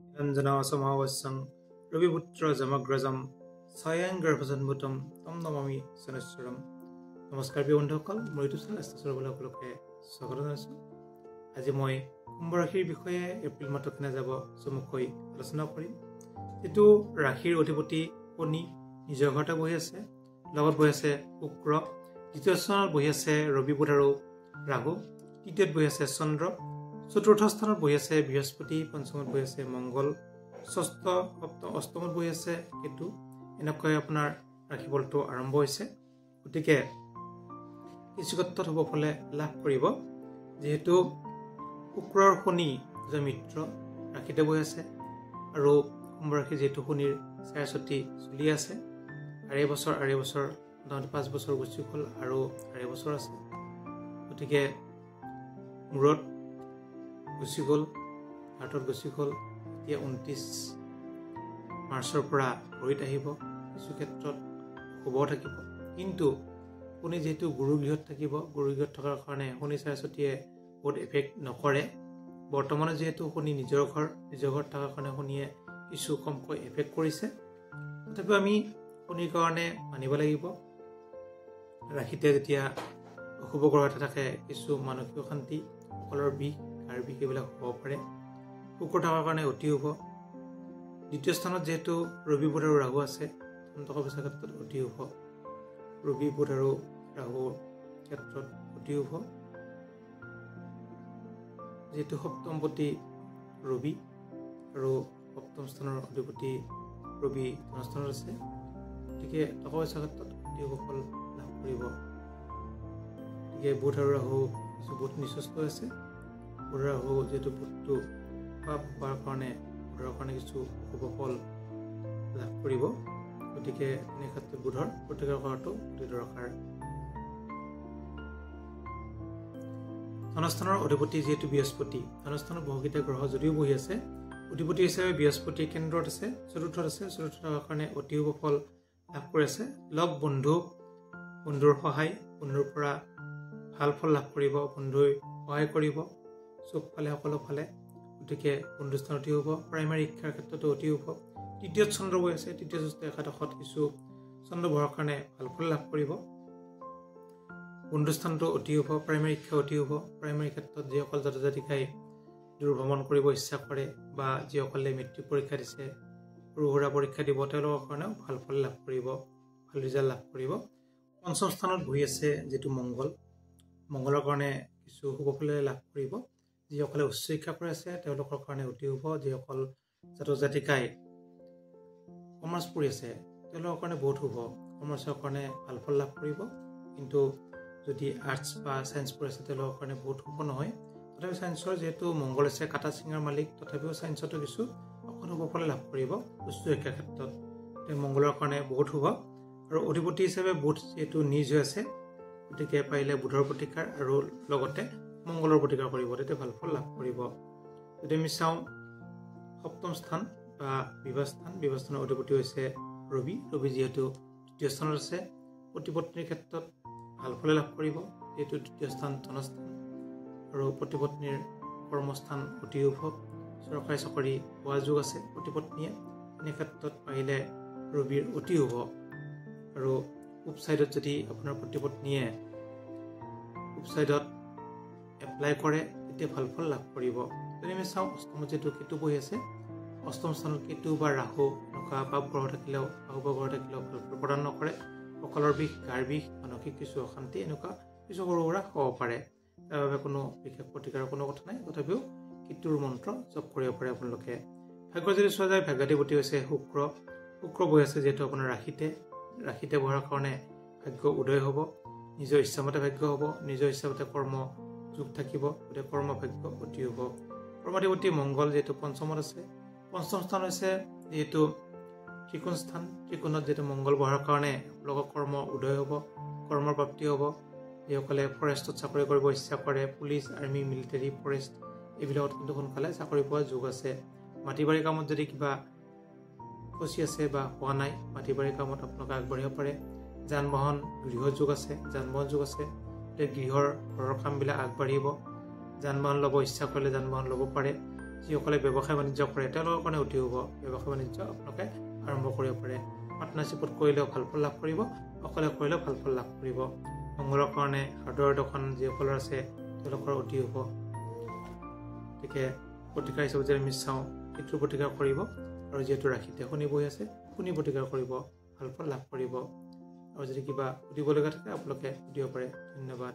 Ranjanasamavasang Raviputra Jamagrajam Sayang Garvajanbutam Tam Namami Sanaswaram নমস্কাৰ প্ৰিয় বন্ধুসকল মোৰ ইউটিউব চেনেল আস্থাচৰবলৈ সকলোকে স্বাগত জনাইছোঁ আজি মই কুম্ভ ৰাশিৰ বিষয়ে এপ্ৰিল মাহত কেনে যাব চমুকৈ আলোচনা কৰিম যেটো ৰাশিৰ অধিপতি শনি নিজৰ ঘৰতে বহি আছে লগত বহি আছে শুক্ৰ দ্বিতীয় স্থানত বহি আছে ৰবি বুধ আৰু ৰাহু তৃতীয়ত বহি আছে চন্দ্ৰ চতুৰ্থ স্থানত বহি আছে বৃহস্পতি পঞ্চমত বহি আছে মংগল ষষ্ঠ সপ্তম অষ্টমত বহি আছে কেতু এনেকৈ আপোনাৰ ৰাশিফলটো আৰম্ভ হৈছে গতিকে কিছু ক্ষেত্ৰত হ'ব ফলে লাভ কৰিব যেহেতু শুক্ৰৰ শনি যে মিত্ৰ ৰাশিতে বহি আছে আৰু কুম্ভ ৰাশি যেহেতু শনিৰ চাৰচতি চলি আছে আৰু এই বছৰ 5 বছৰ গুচি গ'ল আৰু 4 বছৰ আছে গতিকে মূৰত গুচি গ'ল হাতত গুচি গ'ল এতিয়া 29 মাৰ্চৰ পৰা ভৰিত আহিব কিছু ক্ষেত্ৰত শুভ থাকিব কিন্তু শনি যেহেতু গুৰু গৃহত থাকিব গুৰু গৃহত থকাৰ কাৰণে শনি চাৰচতিয়ে বহুত এফেক্ট নকৰে বৰ্তমানে যেহেতু শনি নিজৰ ঘৰত থকাৰ কাৰণে শনিয়ে কিছু কমকৈ এফেক্ট কৰিছে তথাপিও আমি শনিৰ কাৰণে মানিব লাগিব ৰাশিতে যেতিয়া অশুভ গ্ৰহ এটা থাকে কিছু মানসিক অশান্তি কলৰ বিষ গাৰ বিষ এইবিলাক হ'ব পাৰে শুক্ৰ থকাৰ কাৰণে অতি শুভ দ্বিতীয় স্থানত যেহেতু ৰবি বুধ আৰু ৰাহু আছে টকা পইচাৰ ক্ষেত্ৰত অতি শুভ ৰবি বুধ আৰু ৰাহুৰ ক্ষেত্ৰত অতি শুভ যেহেতু সপ্তমপতি ৰবি আৰু সপ্তম স্থানৰ অধিপতি ৰবি ধনস্থানত আছে গতিকে টকা পইচাৰ ক্ষেত্ৰত অতি শুভ ফল লাভ কৰিব গতিকে বুধ আৰু ৰাহু কিছু বুধ নিচস্ত আছে বুধ ৰাহু যেহেতু বুধটো পাপ হোৱাৰ কাৰণে বুধৰ কাৰণে কিছু শুভ ফল লাভ কৰিব গতিকে এনে ক্ষেত্ৰত বুধৰ প্ৰতিকাৰ কৰাটো অতি দৰকাৰ ধনস্থানৰ অধিপতি যেহেতু বৃহস্পতি ধনস্থানত বহুকেইটা গ্ৰহ যদিও বহি আছে অধিপতি হিচাপে বৃহস্পতি কেন্দ্ৰত আছে চতুৰ্থত থকাৰ কাৰণে অতি শুভ ফল লাভ কৰি আছে লগ বন্ধুৰ সহায় বন্ধুৰ পৰা ভাল ফল লাভ কৰিব বন্ধুই সহায় কৰিব চব ফালে সকলো ফালে গতিকে বন্ধুস্থান অতি শুভ প্ৰাইমাৰী শিক্ষাৰ ক্ষেত্ৰতো অতি শুভ তৃতীয়ত চন্দ্ৰ বহি আছে তৃতীয় ষষ্ঠ একাদশত কিছু চন্দ্ৰ বহাৰ কাৰণে ভাল ফল লাভ কৰিব বন্ধুস্থানটো অতি শুভ প্ৰাইমাৰী শিক্ষা অতি শুভ প্ৰাইমাৰী ক্ষেত্ৰত যিসকল ছাত্ৰ ছাত্ৰীকাই দূৰভ্ৰমণ কৰিব ইচ্ছা কৰে বা যিসকলে মেট্ৰিক পৰীক্ষা দিছে সৰু সুৰা পৰীক্ষা দিব তেওঁলোকৰ কাৰণেও ভাল ফল লাভ কৰিব ভাল ৰিজাল্ট লাভ কৰিব পঞ্চম স্থানত বহি আছে যিটো মংগলৰ কাৰণে কিছু শুভ ফল লাভ কৰিব যিসকলে উচ্চ শিক্ষা কৰি আছে তেওঁলোকৰ কাৰণে অতি শুভ যিসকল ছাত্ৰ ছাত্ৰীকাই কমাৰ্চ পঢ়ি আছে তেওঁলোকৰ কাৰণে বহুত শুভ কমাৰ্চৰ কাৰণে ভাল ফল লাভ কৰিব কিন্তু যদি আৰ্টছ বা ছায়েন্স পঢ়ি আছে তেওঁলোকৰ কাৰণে বহুত শুভ নহয় তথাপি ছায়েন্সৰ যেহেতু মংগল আছে কাটা চিঙাৰ মালিক তথাপিও ছায়েন্সতো কিছু অকণ শুভ ফল লাভ কৰিব উচ্চ শিক্ষাৰ ক্ষেত্ৰত মংগলৰ কাৰণে বহুত শুভ আৰু অধিপতি হিচাপে বুধ যেহেতু নিজ হৈ আছে গতিকে পাৰিলে বুধৰ প্ৰতিকাৰ আৰু লগতে মংগলৰ প্ৰতিকাৰ কৰিব তেতিয়া ভাল ফল লাভ কৰিব যদি আমি চাওঁ সপ্তম স্থান বা বিবাহ স্থানৰ অধিপতি হৈছে ৰবি যিহেতু তৃতীয় স্থানত আছে প্ৰতিপত্নীৰ ক্ষেত্ৰত ভাল ফল লাভ কৰিব যিহেতু তৃতীয় স্থান ধনস্থান আৰু প্ৰতিপত্নীৰ কৰ্মস্থান অতি শুভ চৰকাৰী চাকৰি পোৱা যোগ আছে প্ৰতিপত্নীয়ে এনে ক্ষেত্ৰত পাৰিলে ৰবিৰ অতি শুভ আৰু ৱেবছাইটত যদি আপোনাৰ প্ৰতিপত্নীয়ে ৱেবছাইটত এপ্লাই কৰে তেতিয়া ভাল ফল লাভ কৰিব যদি আমি চাওঁ অষ্টমত যেহেতু কেতু বহি আছে অষ্টম স্থানত কেতু বা ৰাহু এনেকুৱা পাপ গ্ৰহ থাকিলেও ভাল ফল প্ৰদান নকৰে কঁকালৰ বিষ গাৰ বিষ মানসিক কিছু অশান্তি এনেকুৱা কিছু সৰু সুৰা হ'ব পাৰে তাৰ বাবে কোনো বিশেষ প্ৰতিকাৰৰ কোনো কথা নাই তথাপিও কেতুৰ মন্ত্ৰ জপ কৰিব পাৰে আপোনালোকে ভাগ্য যদি চোৱা যায় ভাগ্যাধিপতি হৈছে শুক্ৰ বহি আছে যিহেতু আপোনাৰ ৰাশিতে বহাৰ কাৰণে ভাগ্য উদয় হ'ব নিজৰ ইচ্ছামতে ভাগ্য হ'ব নিজৰ ইচ্ছামতে কৰ্ম যোগ থাকিব গতিকে কৰ্ম ভাগ্য অতি শুভ কৰ্মাধিপতি মংগল যিহেতু পঞ্চমত আছে পঞ্চম স্থান হৈছে যিহেতু ত্ৰিকোণত যিহেতু মংগল বহাৰ কাৰণে আপোনালোকৰ কৰ্ম উদয় হ'ব কৰ্মৰ প্ৰাপ্তি হ'ব যিসকলে ফৰেষ্টত চাকৰি কৰিব ইচ্ছা কৰে পুলিচ আৰ্মি মিলিটাৰী ফৰেষ্ট এইবিলাকত কিন্তু সোনকালে চাকৰি পোৱা যোগ আছে মাটি বাৰী কামত যদি কিবা ফচি আছে বা হোৱা নাই মাটি বাৰী কামত আপোনালোকে আগবাঢ়িব পাৰে যান বাহন যোগ আছে গতিকে ঘৰৰ কামবিলাক আগবাঢ়িব যান বাহন ল'ব ইচ্ছা কৰিলে যান বাহন ল'ব পাৰে যিসকলে ব্যৱসায় বাণিজ্য কৰে তেওঁলোকৰ কাৰণে অতি শুভ। ব্যৱসায় বাণিজ্য আপোনালোকে আৰম্ভ কৰিব পাৰে। পাৰ্টনাৰশ্বিপত কৰিলেও ভাল ফল লাভ কৰিব, অকলে কৰিলেও ভাল ফল লাভ কৰিব। মংগলৰ কাৰণে হাৰ্ডৱেৰ দোকান যিসকলৰ আছে তেওঁলোকৰ অতি শুভ। গতিকে প্ৰতিকাৰ হিচাপে যদি আমি চাওঁ, শত্ৰু প্ৰতিকাৰ কৰিব, আৰু যিহেতু ৰাশিতে শনি বহি আছে, শনি প্ৰতিকাৰ কৰিব, ভাল ফল লাভ কৰিব। আৰু যদি কিবা সুধিবলগীয়া থাকে আপোনালোকে সুধিব পাৰে। ধন্যবাদ।